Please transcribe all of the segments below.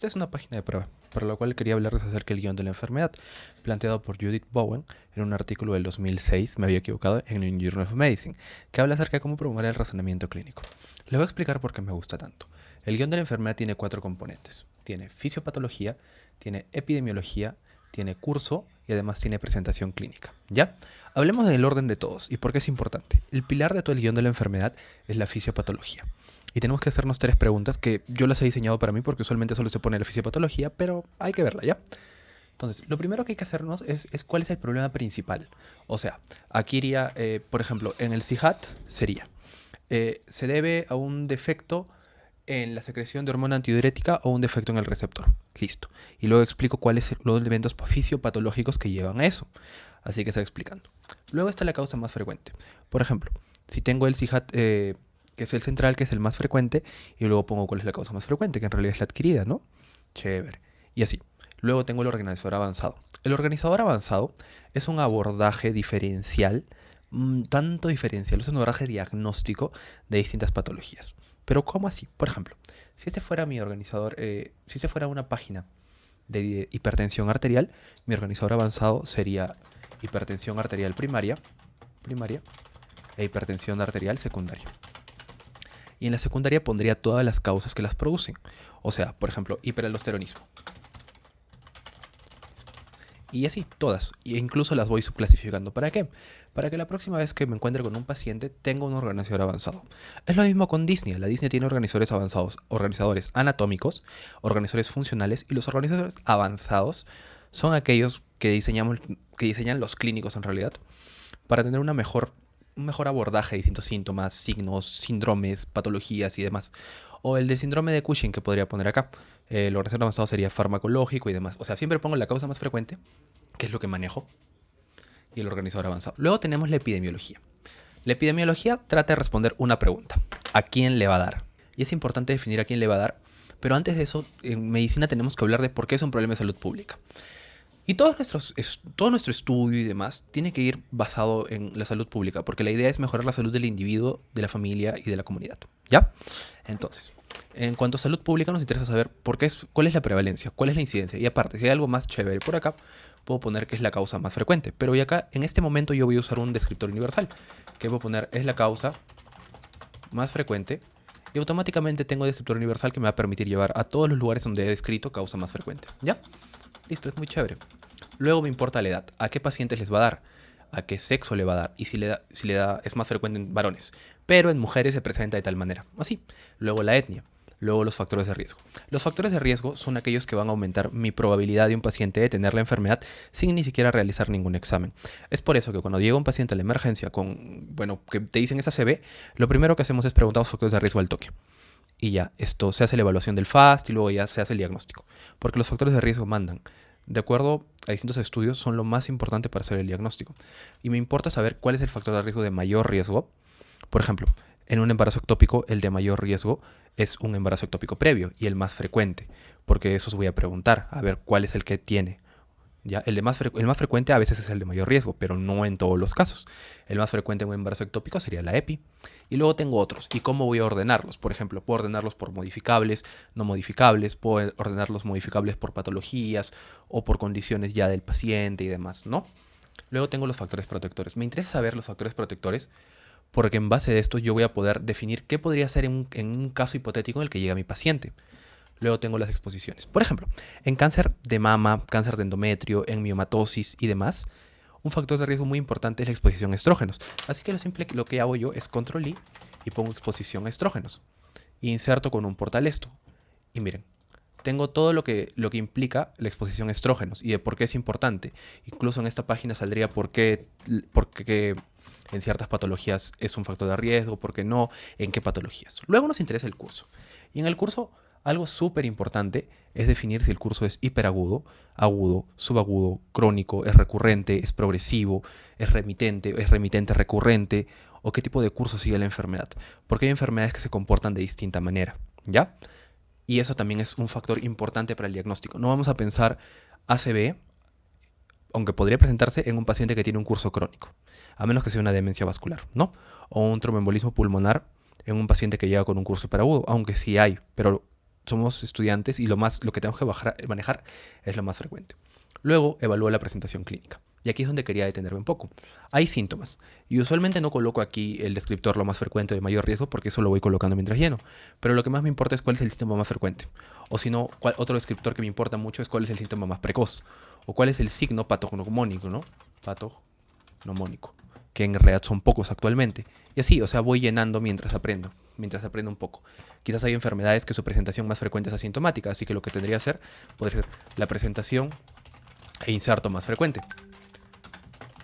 Esta es una página de prueba, por la cual quería hablarles acerca del guión de la enfermedad, planteado por Judith Bowen en un artículo del 2006, me había equivocado, en el New Journal of Medicine, que habla acerca de cómo promover el razonamiento clínico. Les voy a explicar por qué me gusta tanto. El guión de la enfermedad tiene 4 componentes. Tiene fisiopatología, tiene epidemiología, tiene curso y además tiene presentación clínica. ¿Ya? Hablemos del orden de todos y por qué es importante. El pilar de todo el guión de la enfermedad es la fisiopatología. Y tenemos que hacernos 3 preguntas que yo las he diseñado para mí porque usualmente solo se pone la fisiopatología, pero hay que verla, ¿ya? Entonces, lo primero que hay que hacernos es cuál es el problema principal. O sea, aquí iría, por ejemplo, en el CIHAT sería, se debe a un defecto en la secreción de hormona antidiurética o un defecto en el receptor. Listo. Y luego explico cuáles son los elementos fisiopatológicos que llevan a eso. Así que estoy explicando. Luego está la causa más frecuente. Por ejemplo, si tengo el CIHAT, que es el central, que es el más frecuente, y luego pongo cuál es la causa más frecuente, que en realidad es la adquirida, ¿no? Chévere. Y así. Luego tengo el organizador avanzado. El organizador avanzado es un abordaje diferencial, tanto diferencial, es un abordaje diagnóstico de distintas patologías. Pero ¿cómo así? Por ejemplo, si este fuera mi organizador, si este fuera una página de hipertensión arterial, mi organizador avanzado sería hipertensión arterial primaria e hipertensión arterial secundaria. Y en la secundaria pondría todas las causas que las producen. O sea, por ejemplo, hiperaldosteronismo. Y así, todas. E incluso las voy subclasificando. ¿Para qué? Para que la próxima vez que me encuentre con un paciente tenga un organizador avanzado. Es lo mismo con disnea. La disnea tiene organizadores avanzados, organizadores anatómicos, organizadores funcionales, y los organizadores avanzados son aquellos que diseñan los clínicos en realidad para tener un mejor abordaje de distintos síntomas, signos, síndromes, patologías y demás. O el de síndrome de Cushing que podría poner acá. El organizador avanzado sería farmacológico y demás. O sea, siempre pongo la causa más frecuente, que es lo que manejo, y el organizador avanzado. Luego tenemos la epidemiología. La epidemiología trata de responder una pregunta. ¿A quién le va a dar? Y es importante definir a quién le va a dar. Pero antes de eso, en medicina tenemos que hablar de por qué es un problema de salud pública. Y todo nuestro estudio y demás tiene que ir basado en la salud pública, porque la idea es mejorar la salud del individuo, de la familia y de la comunidad. ¿Ya? Entonces, en cuanto a salud pública nos interesa saber cuál es la prevalencia, cuál es la incidencia. Y aparte, si hay algo más chévere por acá, puedo poner que es la causa más frecuente. Pero y acá, en este momento, yo voy a usar un descriptor universal, que puedo poner es la causa más frecuente. Y automáticamente tengo descriptor universal que me va a permitir llevar a todos los lugares donde he descrito causa más frecuente. ¿Ya? Listo, es muy chévere. Luego me importa la edad. ¿A qué pacientes les va a dar? ¿A qué sexo le va a dar? Y si le da es más frecuente en varones. Pero en mujeres se presenta de tal manera. Así. Luego la etnia. Luego los factores de riesgo. Los factores de riesgo son aquellos que van a aumentar mi probabilidad de un paciente de tener la enfermedad sin ni siquiera realizar ningún examen. Es por eso que cuando llega un paciente a la emergencia que te dicen es ACV, lo primero que hacemos es preguntar los factores de riesgo al toque. Y ya, esto se hace la evaluación del FAST y luego ya se hace el diagnóstico. Porque los factores de riesgo mandan. De acuerdo a distintos estudios, son lo más importante para hacer el diagnóstico. Y me importa saber cuál es el factor de riesgo de mayor riesgo. Por ejemplo, en un embarazo ectópico, el de mayor riesgo es un embarazo ectópico previo y el más frecuente. Porque eso os voy a preguntar, a ver cuál es el que tiene. ¿Ya? El más frecuente a veces es el de mayor riesgo, pero no en todos los casos. El más frecuente en un embarazo ectópico sería la EPI. Y luego tengo otros. ¿Y cómo voy a ordenarlos? Por ejemplo, puedo ordenarlos por modificables, no modificables, puedo ordenarlos modificables por patologías o por condiciones ya del paciente y demás, ¿no? Luego tengo los factores protectores. Me interesa saber los factores protectores porque en base de esto yo voy a poder definir qué podría hacer en un caso hipotético en el que llega mi paciente. Luego tengo las exposiciones. Por ejemplo, en cáncer de mama, cáncer de endometrio, en miomatosis y demás, un factor de riesgo muy importante es la exposición a estrógenos. Así que lo que hago yo es control I y pongo exposición a estrógenos. E inserto con un portal esto. Y miren, tengo todo lo que implica la exposición a estrógenos y de por qué es importante. Incluso en esta página saldría por qué en ciertas patologías es un factor de riesgo, por qué no, en qué patologías. Luego nos interesa el curso. Y en el curso algo súper importante es definir si el curso es hiperagudo, agudo, subagudo, crónico, es recurrente, es progresivo, es remitente recurrente, o qué tipo de curso sigue la enfermedad. Porque hay enfermedades que se comportan de distinta manera, ¿ya? Y eso también es un factor importante para el diagnóstico. No vamos a pensar ACV, aunque podría presentarse en un paciente que tiene un curso crónico, a menos que sea una demencia vascular, ¿no? O un tromboembolismo pulmonar en un paciente que llega con un curso hiperagudo, aunque sí hay, pero somos estudiantes y lo que tenemos que manejar es lo más frecuente. Luego evalúo la presentación clínica. Y aquí es donde quería detenerme un poco. Hay síntomas. Y usualmente no coloco aquí el descriptor lo más frecuente de mayor riesgo porque eso lo voy colocando mientras lleno. Pero lo que más me importa es cuál es el síntoma más frecuente. O si no, otro descriptor que me importa mucho es cuál es el síntoma más precoz. O cuál es el signo patognomónico, ¿no? Patognomónico. Que en realidad son pocos actualmente. Y así, o sea, voy llenando mientras aprendo un poco. Quizás hay enfermedades que su presentación más frecuente es asintomática, así que lo que tendría que hacer podría ser la presentación e inserto más frecuente.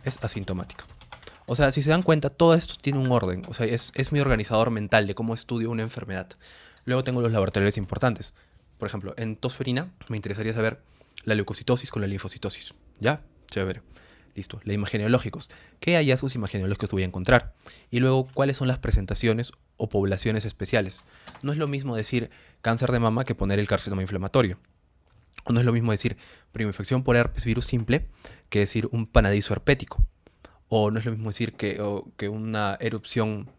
Es asintomática. O sea, si se dan cuenta, todo esto tiene un orden. O sea, es mi organizador mental de cómo estudio una enfermedad. Luego tengo los laboratorios importantes. Por ejemplo, en tosferina me interesaría saber la leucocitosis con la linfocitosis. ¿Ya? Chévere. Listo. La imageneológicos. ¿Qué hallazgos imageneológicos voy a encontrar? Y luego, ¿cuáles son las presentaciones o poblaciones especiales? No es lo mismo decir cáncer de mama que poner el carcinoma inflamatorio. O no es lo mismo decir primoinfección por herpes virus simple que decir un panadizo herpético. O no es lo mismo decir que una erupción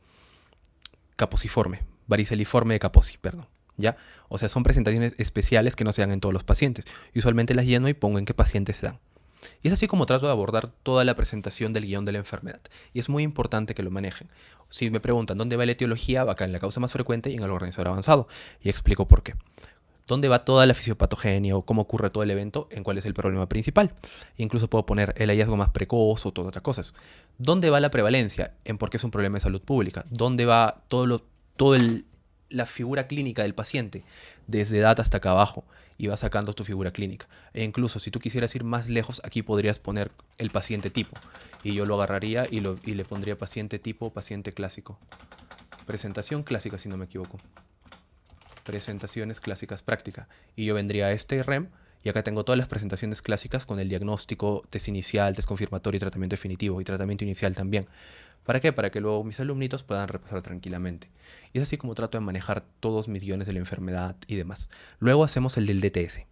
variceliforme de Kaposi, perdón. ¿Ya? O sea, son presentaciones especiales que no se dan en todos los pacientes. Y usualmente las lleno y pongo en qué pacientes se dan. Y es así como trato de abordar toda la presentación del guión de la enfermedad. Y es muy importante que lo manejen. Si me preguntan dónde va la etiología, va acá en la causa más frecuente y en el organizador avanzado. Y explico por qué. ¿Dónde va toda la fisiopatogenia o cómo ocurre todo el evento? ¿En cuál es el problema principal? E incluso puedo poner el hallazgo más precoz o todas otras cosas. ¿Dónde va la prevalencia? En por qué es un problema de salud pública. ¿Dónde va la figura clínica del paciente? Desde edad hasta acá abajo. Y va sacando tu figura clínica. E incluso si tú quisieras ir más lejos, aquí podrías poner el paciente tipo. Y yo lo agarraría y le pondría paciente tipo, paciente clásico. Presentación clásica, si no me equivoco. Presentaciones clásicas práctica. Y yo vendría a este REM y acá tengo todas las presentaciones clásicas con el diagnóstico, test inicial, test confirmatorio y tratamiento definitivo y tratamiento inicial también. ¿Para qué? Para que luego mis alumnitos puedan repasar tranquilamente. Y es así como trato de manejar todos mis guiones de la enfermedad y demás. Luego hacemos el del DTS.